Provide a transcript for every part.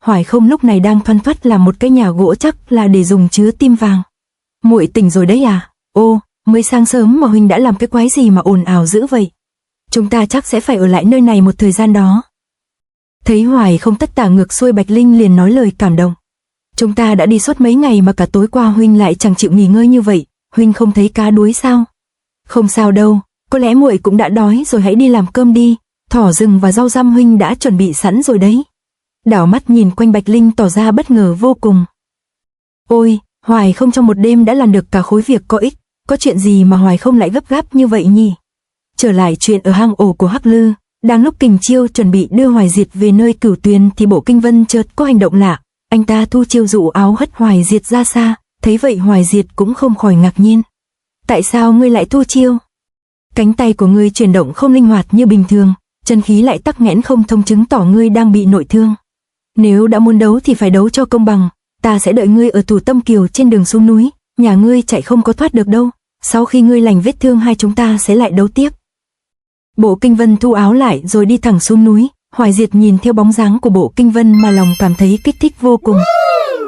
Hoài Không lúc này đang thoăn thoắt làm một cái nhà gỗ, chắc là để dùng chứa tim vàng. Muội tỉnh rồi đấy à? Ô, mới sáng sớm mà huynh đã làm cái quái gì mà ồn ào dữ vậy? Chúng ta chắc sẽ phải ở lại nơi này một thời gian đó. Thấy Hoài Không tất tả ngược xuôi, Bạch Linh liền nói lời cảm động. Chúng ta đã đi suốt mấy ngày mà cả tối qua huynh lại chẳng chịu nghỉ ngơi như vậy, huynh không thấy cá đuối sao? Không sao đâu, có lẽ muội cũng đã đói rồi, hãy đi làm cơm đi, thỏ rừng và rau răm huynh đã chuẩn bị sẵn rồi đấy. Đảo mắt nhìn quanh, Bạch Linh tỏ ra bất ngờ vô cùng. Ôi, Hoài Không trong một đêm đã làm được cả khối việc có ích, có chuyện gì mà Hoài Không lại gấp gáp như vậy nhỉ? Trở lại chuyện ở hang ổ của Hắc Lư, đang lúc Kình Chiêu chuẩn bị đưa Hoài Diệt về nơi Cửu Tuyền thì Bộ Kinh Vân chợt có hành động lạ, anh ta thu chiêu dụ áo hất Hoài Diệt ra xa, thấy vậy Hoài Diệt cũng không khỏi ngạc nhiên. Tại sao ngươi lại thu chiêu? Cánh tay của ngươi chuyển động không linh hoạt như bình thường, chân khí lại tắc nghẽn không thông, chứng tỏ ngươi đang bị nội thương. Nếu đã muốn đấu thì phải đấu cho công bằng, ta sẽ đợi ngươi ở Thủ Tâm Kiều trên đường xuống núi, nhà ngươi chạy không có thoát được đâu, sau khi ngươi lành vết thương hai chúng ta sẽ lại đấu tiếp. Bộ Kinh Vân thu áo lại rồi đi thẳng xuống núi. Hoài Diệt nhìn theo bóng dáng của Bộ Kinh Vân mà lòng cảm thấy kích thích vô cùng.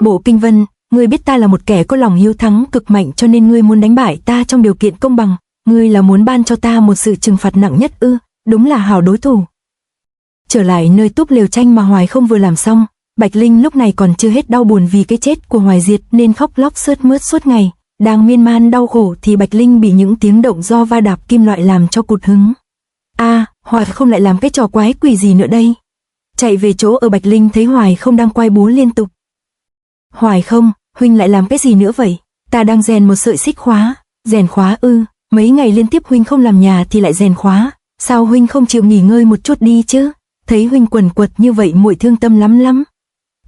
Bộ Kinh Vân, ngươi biết ta là một kẻ có lòng hiếu thắng cực mạnh, cho nên ngươi muốn đánh bại ta trong điều kiện công bằng, ngươi là muốn ban cho ta một sự trừng phạt nặng nhất ư? Đúng là hảo đối thủ. Trở lại nơi túp lều tranh mà Hoài Không vừa làm xong, Bạch Linh lúc này còn chưa hết đau buồn vì cái chết của Hoài Diệt nên khóc lóc sướt mướt suốt ngày. Đang miên man đau khổ thì Bạch Linh bị những tiếng động do va đạp kim loại làm cho cụt hứng. Hoài Không lại làm cái trò quái quỷ gì nữa đây? Chạy về chỗ ở, Bạch Linh thấy Hoài Không đang quay búa liên tục. Hoài Không, huynh lại làm cái gì nữa vậy? Ta đang rèn một sợi xích khóa. Rèn khóa ư? Mấy ngày liên tiếp huynh không làm nhà thì lại rèn khóa, sao huynh không chịu nghỉ ngơi một chút đi chứ? Thấy huynh quần quật như vậy muội thương tâm lắm.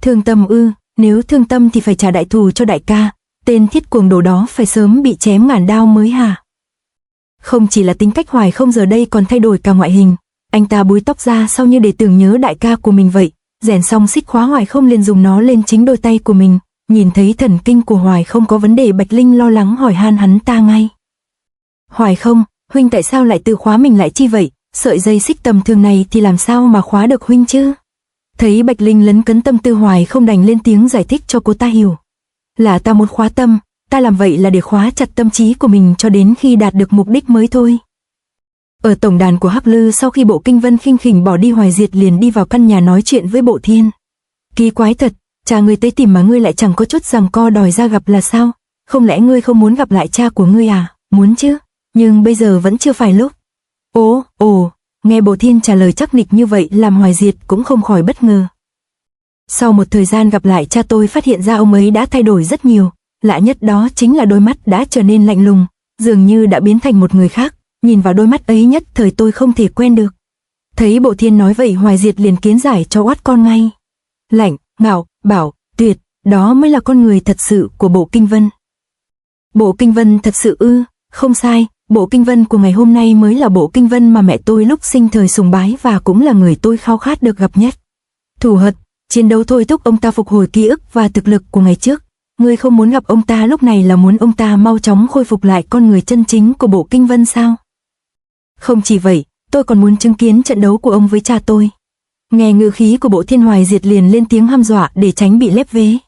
Thương tâm ư? Nếu thương tâm thì phải trả đại thù cho đại ca, tên thiết cuồng đồ đó phải sớm bị chém ngàn đao mới hả? Không chỉ là tính cách, Hoài Không giờ đây còn thay đổi cả ngoại hình. Anh ta búi tóc ra sau như để tưởng nhớ đại ca của mình vậy. Rèn xong xích khóa, Hoài Không liền dùng nó lên chính đôi tay của mình. Nhìn thấy thần kinh của Hoài Không có vấn đề, Bạch Linh lo lắng hỏi han hắn ta ngay. Hoài Không, huynh tại sao lại tự khóa mình lại chi vậy? Sợi dây xích tầm thường này thì làm sao mà khóa được huynh chứ? Thấy Bạch Linh lấn cấn tâm tư, Hoài Không đành lên tiếng giải thích cho cô ta hiểu. Là ta muốn khóa tâm, ta làm vậy là để khóa chặt tâm trí của mình cho đến khi đạt được mục đích mới thôi. Ở tổng đàn của Hắc Lư, sau khi Bộ Kinh Vân khinh khỉnh bỏ đi, Hoài Diệt liền đi vào căn nhà nói chuyện với Bộ Thiên. Kỳ quái thật, cha ngươi tới tìm mà ngươi lại chẳng có chút giằng co đòi ra gặp là sao? Không lẽ ngươi không muốn gặp lại cha của ngươi à? Muốn chứ, nhưng bây giờ vẫn chưa phải lúc. Ồ, nghe Bộ Thiên trả lời chắc nịch như vậy làm Hoài Diệt cũng không khỏi bất ngờ. Sau một thời gian gặp lại cha, tôi phát hiện ra ông ấy đã thay đổi rất nhiều. Lạ nhất đó chính là đôi mắt đã trở nên lạnh lùng, dường như đã biến thành một người khác. Nhìn vào đôi mắt ấy nhất thời tôi không thể quen được. Thấy Bộ Thiên nói vậy, Hoài Diệt liền kiến giải cho oát con ngay. Lạnh, ngạo, bảo, tuyệt, đó mới là con người thật sự của Bộ Kinh Vân. Bộ Kinh Vân thật sự ư? Không sai, Bộ Kinh Vân của ngày hôm nay mới là Bộ Kinh Vân mà mẹ tôi lúc sinh thời sùng bái và cũng là người tôi khao khát được gặp nhất. Thù hận, chiến đấu thôi thúc ông ta phục hồi ký ức và thực lực của ngày trước. Ngươi không muốn gặp ông ta lúc này là muốn ông ta mau chóng khôi phục lại con người chân chính của Bộ Kinh Vân sao? Không chỉ vậy, tôi còn muốn chứng kiến trận đấu của ông với cha tôi. Nghe ngữ khí của Bộ Thiên, Hoài Diệt liền lên tiếng hăm dọa để tránh bị lép vế.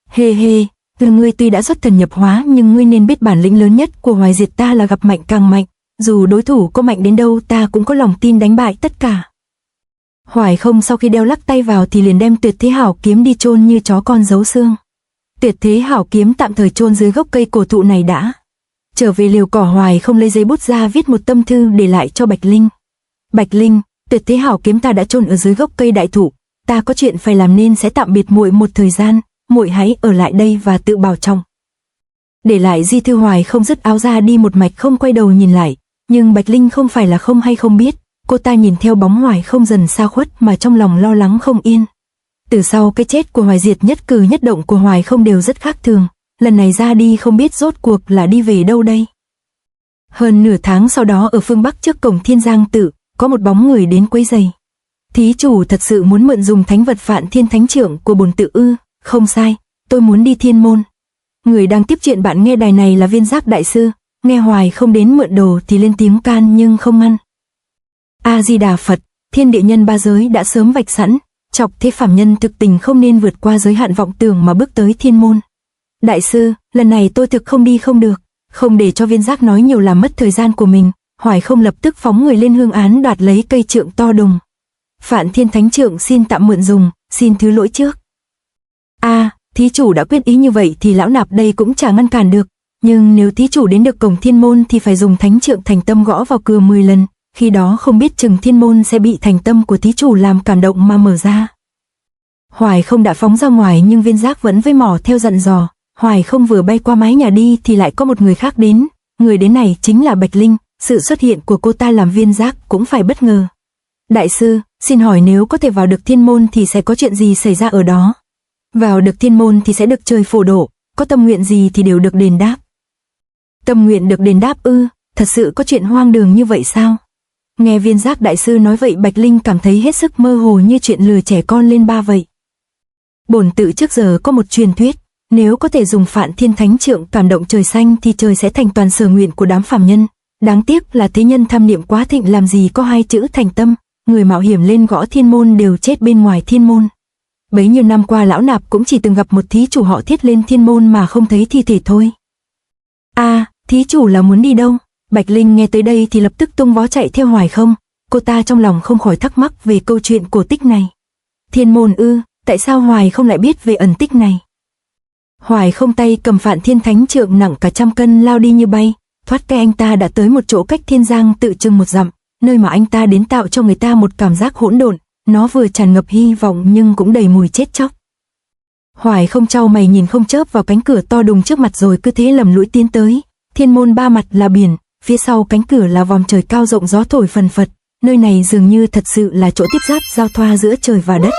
Hê, từ ngươi tuy đã xuất thần nhập hóa nhưng ngươi nên biết bản lĩnh lớn nhất của Hoài Diệt ta là gặp mạnh càng mạnh. Dù đối thủ có mạnh đến đâu ta cũng có lòng tin đánh bại tất cả. Hoài Không sau khi đeo lắc tay vào thì liền đem Tuyệt Thế Hảo Kiếm đi chôn như chó con giấu xương. Tuyệt Thế Hảo Kiếm tạm thời chôn dưới gốc cây cổ thụ này đã. Trở về liều cỏ, Hoài Không lấy giấy bút ra viết một tâm thư để lại cho Bạch Linh. Bạch Linh, Tuyệt Thế Hảo Kiếm ta đã chôn ở dưới gốc cây đại thụ, ta có chuyện phải làm nên sẽ tạm biệt muội một thời gian, muội hãy ở lại đây và tự bảo trọng. Để lại di thư, Hoài Không dứt áo ra đi một mạch không quay đầu nhìn lại, nhưng Bạch Linh không phải là không hay không biết, cô ta nhìn theo bóng Hoài Không dần xa khuất mà trong lòng lo lắng không yên. Từ sau cái chết của Hoài Diệt, nhất cử nhất động của Hoài Không đều rất khác thường, lần này ra đi không biết rốt cuộc là đi về đâu đây. Hơn nửa tháng sau đó, ở phương Bắc trước cổng Thiên Giang Tự, có một bóng người đến quấy rầy. Thí chủ thật sự muốn mượn dùng thánh vật Phạn Thiên Thánh Trượng của bổn tự ư? Không sai, tôi muốn đi Thiên Môn. Người đang tiếp chuyện bạn nghe đài này là Viên Giác đại sư, nghe Hoài Không đến mượn đồ thì lên tiếng can nhưng không ngăn. A Di Đà Phật, thiên địa nhân ba giới đã sớm vạch sẵn, chọc thế phàm nhân thực tình không nên vượt qua giới hạn vọng tưởng mà bước tới thiên môn. Đại sư, lần này tôi thực không đi không được. Không để cho Viên Giác nói nhiều làm mất thời gian của mình, Hoài Không lập tức phóng người lên hương án đoạt lấy cây trượng to đùng. Phạn Thiên Thánh Trượng xin tạm mượn dùng, xin thứ lỗi trước. Thí chủ đã quyết ý như vậy thì lão nạp đây cũng chả ngăn cản được. Nhưng nếu thí chủ đến được cổng thiên môn thì phải dùng thánh trượng thành tâm gõ vào cửa 10 lần. Khi đó không biết chừng thiên môn sẽ bị thành tâm của thí chủ làm cảm động mà mở ra. Hoài Không đã phóng ra ngoài nhưng Viên Giác vẫn với mỏ theo dặn dò. Hoài Không vừa bay qua mái nhà đi thì lại có một người khác đến. Người đến này chính là Bạch Linh. Sự xuất hiện của cô ta làm Viên Giác cũng phải bất ngờ. Đại sư, xin hỏi nếu có thể vào được thiên môn thì sẽ có chuyện gì xảy ra ở đó? Vào được thiên môn thì sẽ được trời phổ độ, có tâm nguyện gì thì đều được đền đáp. Tâm nguyện được đền đáp ư? Thật sự có chuyện hoang đường như vậy sao? Nghe Viên Giác đại sư nói vậy Bạch Linh cảm thấy hết sức mơ hồ như chuyện lừa trẻ con lên ba vậy. Bổn tự trước giờ có một truyền thuyết, nếu có thể dùng Phạn Thiên Thánh Trượng cảm động trời xanh thì trời sẽ thành toàn sở nguyện của đám phàm nhân. Đáng tiếc là thế nhân tham niệm quá thịnh làm gì có hai chữ thành tâm, người mạo hiểm lên gõ thiên môn đều chết bên ngoài thiên môn. Bấy nhiêu năm qua lão nạp cũng chỉ từng gặp một thí chủ họ Thiết lên thiên môn mà không thấy thi thể thôi. Thí chủ là muốn đi đâu? Bạch Linh nghe tới đây thì lập tức tung vó chạy theo Hoài Không. Cô ta trong lòng không khỏi thắc mắc về câu chuyện cổ tích này. Thiên môn ư? Tại sao Hoài Không lại biết về ẩn tích này? Hoài Không tay cầm Phạn Thiên Thánh Trượng nặng cả 100 cân lao đi như bay. Thoát cái anh ta đã tới một chỗ cách thiên giang tự chừng 1 dặm, nơi mà anh ta đến tạo cho người ta một cảm giác hỗn độn. Nó vừa tràn ngập hy vọng nhưng cũng đầy mùi chết chóc. Hoài Không chau mày nhìn không chớp vào cánh cửa to đùng trước mặt rồi cứ thế lầm lũi tiến tới. Thiên môn ba mặt là biển, phía sau cánh cửa là vòm trời cao rộng gió thổi phần phật. Nơi này dường như thật sự là chỗ tiếp giáp giao thoa giữa trời và đất.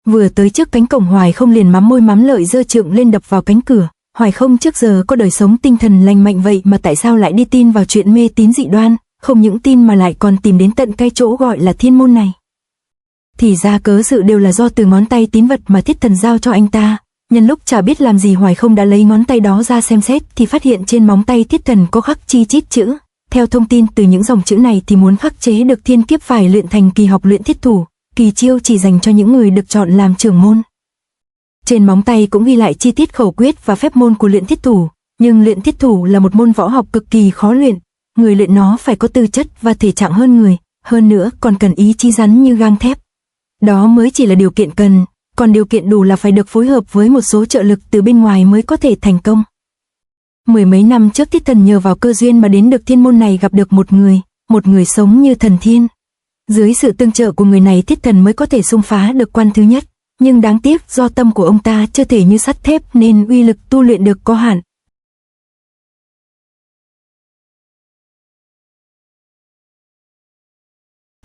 Vừa tới trước cánh cổng Hoài Không liền mắm môi mắm lợi giơ trượng lên đập vào cánh cửa. Hoài Không trước giờ có đời sống tinh thần lành mạnh vậy mà tại sao lại đi tin vào chuyện mê tín dị đoan, không những tin mà lại còn tìm đến tận cái chỗ gọi là thiên môn này. Thì ra cớ sự đều là do từ ngón tay tín vật mà Thiết Thần giao cho anh ta. Nhân lúc chả biết làm gì Hoài Không đã lấy ngón tay đó ra xem xét thì phát hiện trên móng tay Thiết Thần có khắc chi chít chữ. Theo thông tin từ những dòng chữ này thì muốn khắc chế được thiên kiếp phải luyện thành kỳ học luyện thiết thủ, kỳ chiêu chỉ dành cho những người được chọn làm trưởng môn. Trên móng tay cũng ghi lại chi tiết khẩu quyết và phép môn của luyện thiết thủ, nhưng luyện thiết thủ là một môn võ học cực kỳ khó luyện, người luyện nó phải có tư chất và thể trạng hơn người, hơn nữa còn cần ý chí rắn như gang thép. Đó mới chỉ là điều kiện cần, còn điều kiện đủ là phải được phối hợp với một số trợ lực từ bên ngoài mới có thể thành công. 10 mấy năm trước Thiết Thần nhờ vào cơ duyên mà đến được thiên môn này gặp được một người sống như thần thiên. Dưới sự tương trợ của người này Thiết Thần mới có thể xung phá được quan thứ nhất, nhưng đáng tiếc do tâm của ông ta chưa thể như sắt thép nên uy lực tu luyện được có hạn.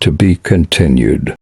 To be continued.